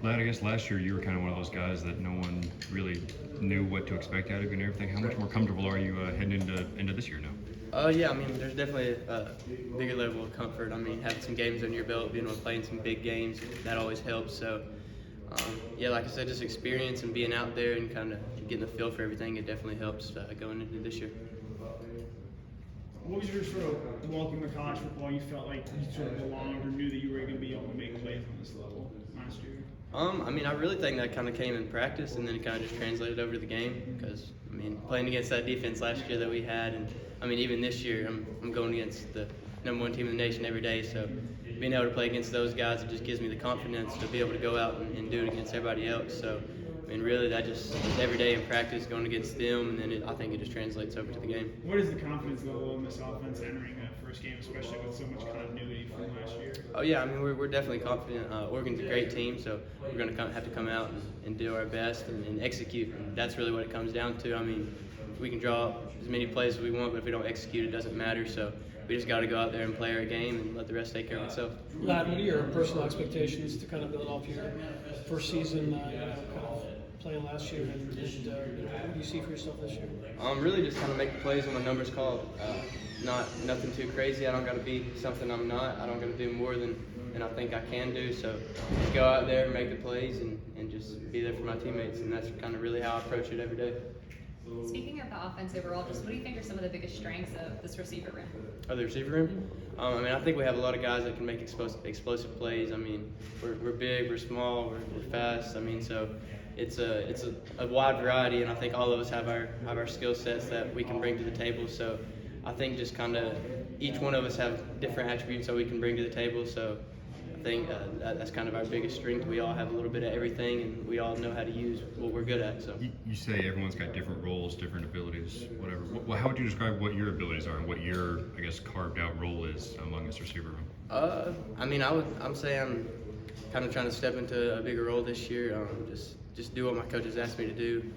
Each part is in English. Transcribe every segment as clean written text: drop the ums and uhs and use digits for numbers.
Ladd, I guess last year you were kind of one of those guys that no one really knew what to expect out of you and everything. How much more comfortable are you heading into this year now? Yeah, I mean, there's definitely a bigger level of comfort. I mean, having some games under your belt, being able to play in some big games, that always helps. So, yeah, like I said, just experience and being out there and kind of getting the feel for everything, it definitely helps going into this year. What was your sort of welcome to college football? You felt like you sort of belonged or knew that you were going to be able to make plays on this level last year? I mean, I really think that kind of came in practice and then it kind of just translated over to the game because, I mean, playing against that defense last year that we had, and I mean, even this year, I'm going against the #1 team in the nation every day, so being able to play against those guys, it just gives me the confidence to be able to go out and do it against everybody else. So, I mean, really, that just every day in practice going against them, and then I think it just translates over to the game. What is the confidence level in this offense entering that first game, especially with so much continuity from last year? Oh yeah, I mean we're definitely confident. Oregon's a great team, so we're going to have to come out and do our best and execute. And that's really what it comes down to. I mean, we can draw up as many plays as we want, but if we don't execute, it doesn't matter. So we just got to go out there and play our game and let the rest take care of itself. Ladd, what are your personal expectations to kind of build off your first season, kind of playing last year, and what do you see for yourself this year? Really just kind of make the plays when the number's called. Nothing too crazy. I don't got to be something I'm not. I don't got to do more than I think I can do. So just go out there, make the plays, and just be there for my teammates. And that's kind of really how I approach it every day. Speaking of the offense overall, just what do you think are some of the biggest strengths of this receiver room? Oh, the receiver room? I mean, I think we have a lot of guys that can make explosive plays. I mean, we're big, we're small, we're fast. I mean, so it's a wide variety, and I think all of us have our skill sets that we can bring to the table. So I think just kind of each one of us have different attributes that we can bring to the table. So I think that's kind of our biggest strength. We all have a little bit of everything, and we all know how to use what we're good at. So you say everyone's got different roles, different abilities, whatever. How would you describe what your abilities are and what your, I guess, carved out role is among this receiver room? I mean, I'm saying I'm kind of trying to step into a bigger role this year. Just do what my coaches asked me to do.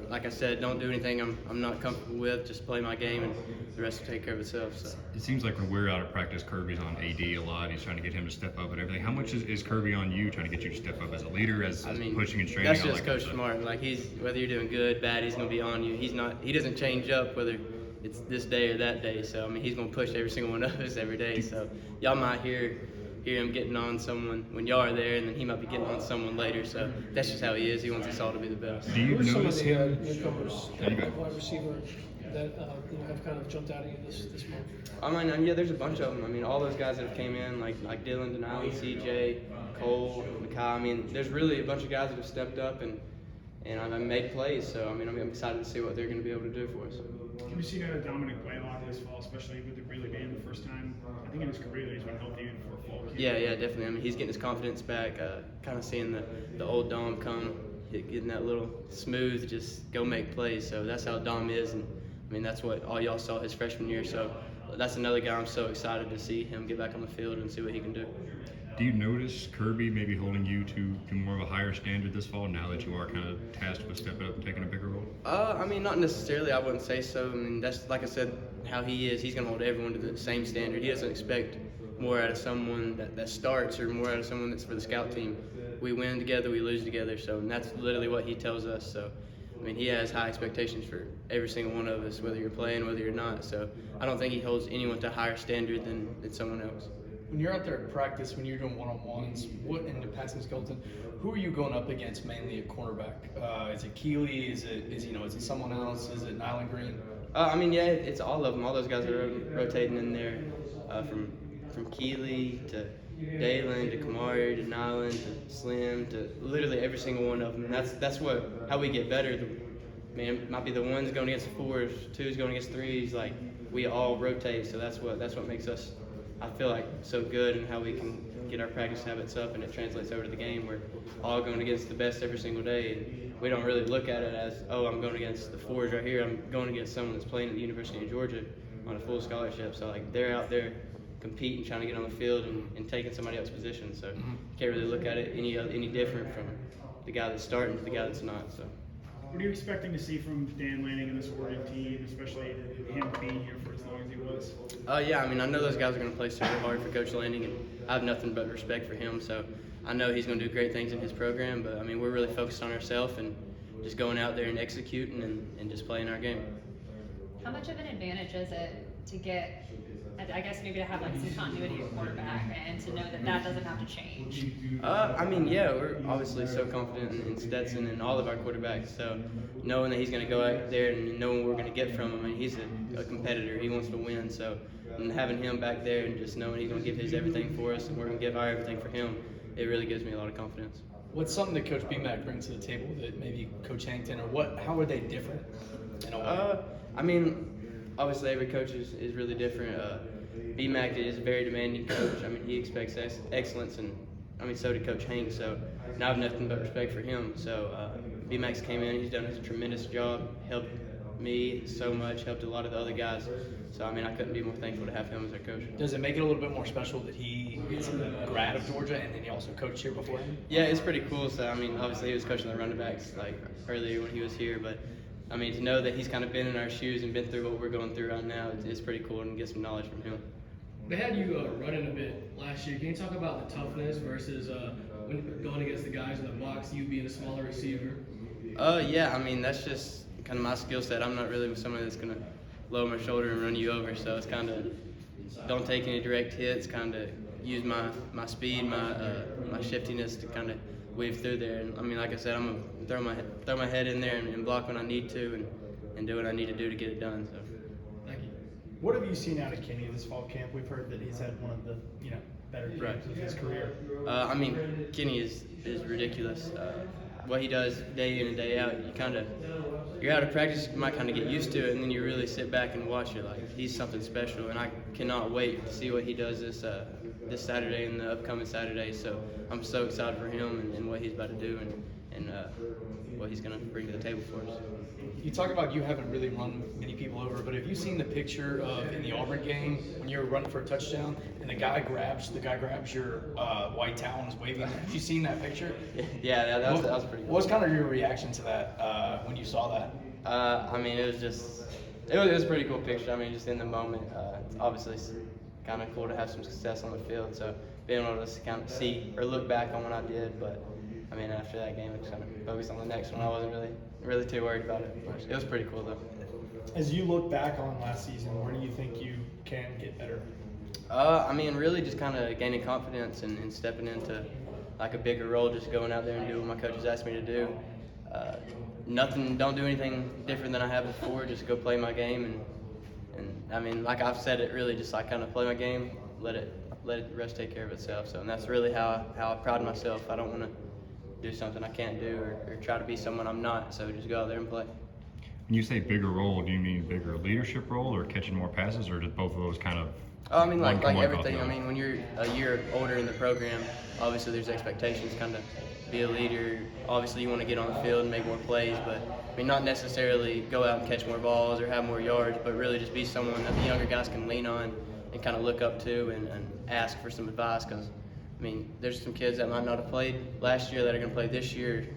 Like I said, don't do anything I'm not comfortable with. Just play my game, and the rest will take care of itself. So. It seems like when we're out at practice, Kirby's on AD a lot. He's trying to get him to step up and everything. How much is Kirby on you, trying to get you to step up as a leader, as pushing and straining? That's just Coach Smart. Like whether you're doing good, bad, he's gonna be on you. He doesn't change up whether it's this day or that day. So I mean, he's gonna push every single one of us every day. So y'all might hear him getting on someone when y'all are there, and then he might be getting on someone later. So that's just how he is. He wants us all to be the best. Do you Who are some of notice the him? newcomers at wide receiver that have kind of jumped out at you this month? I mean, yeah, there's a bunch of them. I mean, all those guys that have came in, like Dylan, Denali, CJ, Cole, Makai. I mean, there's really a bunch of guys that have stepped up and I've made plays. So I mean, I'm excited to see what they're going to be able to do for us. Have you seen Dominic play a lot this fall, especially with it really being the first time, I think in his career, that he's been healthy for a full camp? Yeah, definitely. I mean, he's getting his confidence back. Kind of seeing the old Dom come, getting that little smooth, just go make plays. So that's how Dom is, and I mean that's what all y'all saw his freshman year. So that's another guy I'm so excited to see him get back on the field and see what he can do. Do you notice Kirby maybe holding you to more of a higher standard this fall now that you are kind of tasked with stepping up and taking a bigger role? I mean, not necessarily. I wouldn't say so. I mean, that's like I said, how he is. He's going to hold everyone to the same standard. He doesn't expect more out of someone that starts or more out of someone that's for the scout team. We win together, we lose together. So and that's literally what he tells us. So, I mean, he has high expectations for every single one of us, whether you're playing, whether you're not. So I don't think he holds anyone to a higher standard than someone else. When you're out there at practice, when you're doing one-on-ones, what in the passing skeleton, who are you going up against mainly at cornerback? Is it Keeley? Is it someone else? Is it Nyland Green? I mean, yeah, it's all of them. All those guys are rotating in there, from Keeley to Dalen to Kamari to Nyland to Slim to literally every single one of them. And that's how we get better. It might be the ones going against the fours, twos going against threes. Like we all rotate, so that's what makes us, I feel like, so good, and how we can get our practice habits up, and it translates over to the game. We're all going against the best every single day, and we don't really look at it as, oh, I'm going against the fours right here. I'm going against someone that's playing at the University of Georgia on a full scholarship. So like they're out there competing, trying to get on the field and taking somebody else's position. So can't really look at it any different from the guy that's starting to the guy that's not. So. What are you expecting to see from Dan Lanning and this Oregon team, especially him being here for as long as he was? Yeah, I mean, I know those guys are going to play super hard for Coach Lanning, and I have nothing but respect for him. So I know he's going to do great things in his program, but I mean, we're really focused on ourselves and just going out there and executing and just playing our game. How much of an advantage is it to get, I guess maybe to have like some continuity at quarterback and to know that that doesn't have to change? I mean, yeah, we're obviously so confident in Stetson and all of our quarterbacks. So knowing that he's going to go out there and knowing what we're going to get from him, I mean, he's a competitor. He wants to win. So and having him back there and just knowing he's going to give his everything for us and we're going to give our everything for him, it really gives me a lot of confidence. What's something that Coach BMAC brings to the table that maybe Coach Harrington or how are they different in a way? I mean, obviously every coach is really different. BMAC is a very demanding coach. I mean, he expects excellence, and I mean, so did Coach Hank. So, and I have nothing but respect for him. So, BMAC came in. He's done a tremendous job. Helped me so much. Helped a lot of the other guys. So, I mean, I couldn't be more thankful to have him as our coach. Does it make it a little bit more special that he is a grad of Georgia and then he also coached here before him? Yeah, it's pretty cool. So, I mean, obviously he was coaching the running backs like earlier when he was here, but I mean, to know that he's kind of been in our shoes and been through what we're going through right now, it's pretty cool and get some knowledge from him. They had you running a bit last year. Can you talk about the toughness versus when going against the guys in the box, you being a smaller receiver? Yeah, I mean, that's just kind of my skill set. I'm not really somebody that's going to lower my shoulder and run you over, so it's kind of don't take any direct hits, kind of use my speed, my shiftiness to kind of weave through there. And I mean, like I said, I'm going to throw my head in there and block when I need to and do what I need to do to get it done. So. Thank you. What have you seen out of Kenny this fall camp? We've heard that he's had one of the better camps of his career. I mean, Kenny is ridiculous. What he does day in and day out, you're out of practice, you might kind of get used to it, and then you really sit back and watch it. Like, he's something special, and I cannot wait to see what he does this Saturday and the upcoming Saturday. So I'm so excited for him and what he's about to do and what he's going to bring to the table for us. You talk about you haven't really run many people over, but have you seen the picture of in the Auburn game when you were running for a touchdown and the guy grabs your white towel and is waving? Have you seen that picture? Yeah, that was pretty cool. What was kind of your reaction to that when you saw that? I mean, it was a pretty cool picture. I mean, just in the moment, it's obviously kind of cool to have some success on the field. So being able to kind of see or look back on what I did, but I mean, after that game, I just kind of focused on the next one. I wasn't really too worried about it. It was pretty cool though. As you look back on last season, where do you think you can get better? I mean, really just kind of gaining confidence and stepping into like a bigger role, just going out there and doing what my coaches asked me to do. Don't do anything different than I have before. Just go play my game and I mean, like I've said, it really just like kind of play my game, let the rest take care of itself. So, and that's really how I pride myself. I don't want to do something I can't do or try to be someone I'm not. So just go out there and play. When you say bigger role, do you mean bigger leadership role or catching more passes, or did both of those kind of? I mean, like one everything. off the I mean, when you're a year older in the program, obviously there's expectations, kind of be a leader. Obviously, you want to get on the field and make more plays, but I mean, not necessarily go out and catch more balls or have more yards, but really just be someone that the younger guys can lean on and kind of look up to and ask for some advice. Because I mean, there's some kids that might not have played last year that are going to play this year.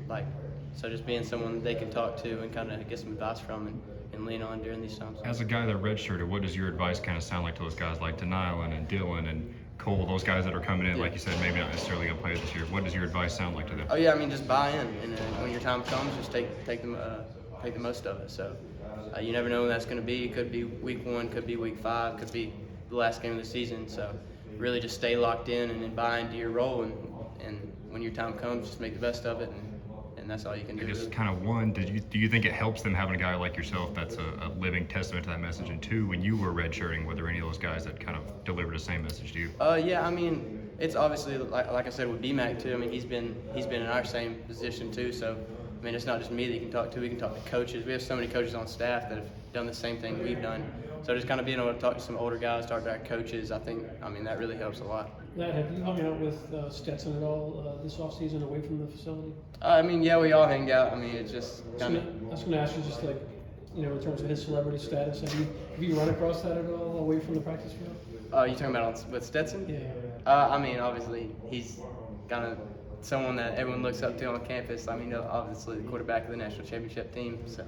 So just being someone that they can talk to and kind of get some advice from and lean on during these times. As a guy that redshirted, what does your advice kind of sound like to those guys like Nyland and Dylan and Cole, those guys that are coming in, like you said, maybe not necessarily going to play this year? What does your advice sound like to them? Oh yeah, I mean, just buy in, and when your time comes, just take the most of it. So you never know when that's going to be. It could be week 1, could be week 5, could be the last game of the season. So really just stay locked in and then buy into your role, and when your time comes, just make the best of it, and that's all you can do. I guess really. kind of one, do you think it helps them having a guy like yourself that's a living testament to that message? And 2, when you were redshirting, were there any of those guys that kind of delivered the same message to you? Yeah, I mean, it's obviously like I said with BMAC too. I mean, he's been in our same position too. So I mean, it's not just me that you can talk to. We can talk to coaches. We have so many coaches on staff that have done the same thing we've done. So just kind of being able to talk to some older guys, talk to our coaches, I mean, that really helps a lot. Ladd, have you hung out with Stetson at all this offseason away from the facility? I mean, yeah, we all hang out. I mean, it's just kind of. I was going to ask you, just like, in terms of his celebrity status, have you run across that at all away from the practice field? You talking about with Stetson? Yeah. I mean, obviously, he's kind of someone that everyone looks up to on campus. I mean, obviously, the quarterback of the national championship team. So,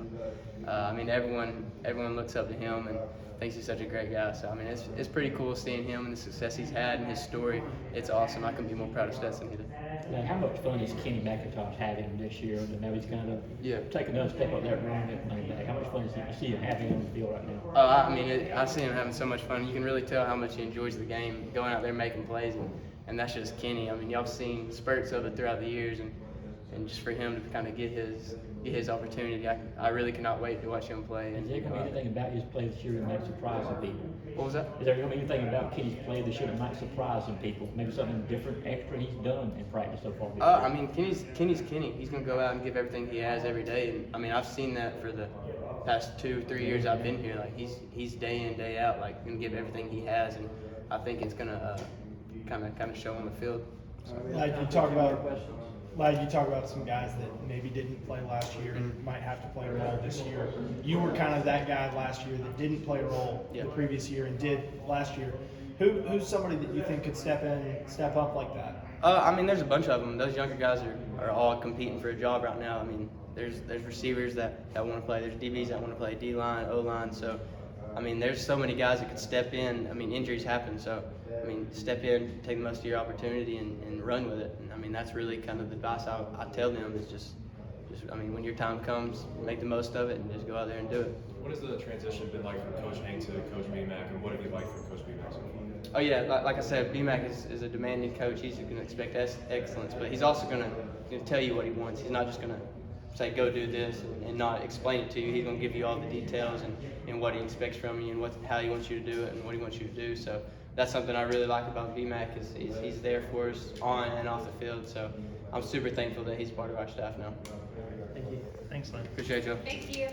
I mean, everyone looks up to him and thinks he's such a great guy. So, I mean, it's pretty cool seeing him and the success he's had and his story. It's awesome. I couldn't be more proud of Stetson either. Now, how much fun is Kenny McIntosh having this year? And now he's kind of taking another step up that run at running back. How much fun is he? You see him having on the field right now? I mean, I see him having so much fun. You can really tell how much he enjoys the game, going out there making plays, and that's just Kenny. I mean, y'all have seen spurts of it throughout the years, and just for him to kind of get his opportunity, I really cannot wait to watch him play. Is there going to be anything about his play this year that might surprise some people? What was that? Is there going to be anything about Kenny's play this year that might surprise some people? Maybe something different, extra he's done in practice so far this year? I mean, Kenny's Kenny. He's going to go out and give everything he has every day. And I mean, I've seen that for the past 2-3 years I've been here. Like he's day in, day out, like going to give everything he has, and I think it's going to kind of show on the field. Like you talk about some guys that maybe didn't play last year and might have to play a role this year. You were kind of that guy last year that didn't play a role the previous year and did last year. Who's somebody that you think could step up like that? I mean, there's a bunch of them. Those younger guys are all competing for a job right now. I mean, there's receivers that want to play. There's DBs that want to play, D-line, O-line. So, I mean, there's so many guys that could step in. I mean, injuries happen. So, I mean, step in, take the most of your opportunity, and run with it. And, I mean, that's really kind of the advice I tell them is just, I mean, when your time comes, make the most of it and just go out there and do it. What has the transition been like from Coach Hank to Coach BMAC, and what have you liked from Coach BMAC so far? Oh yeah, like I said, BMAC is a demanding coach. He's going to expect excellence, but he's also going to tell you what he wants. He's not just going to say go do this and not explain it to you. He's going to give you all the details and what he expects from you and how he wants you to do it and what he wants you to do. So that's something I really like about BMAC is he's there for us on and off the field. So I'm super thankful that he's part of our staff now. Thank you. Thanks, Lynn. Appreciate you. Thank you.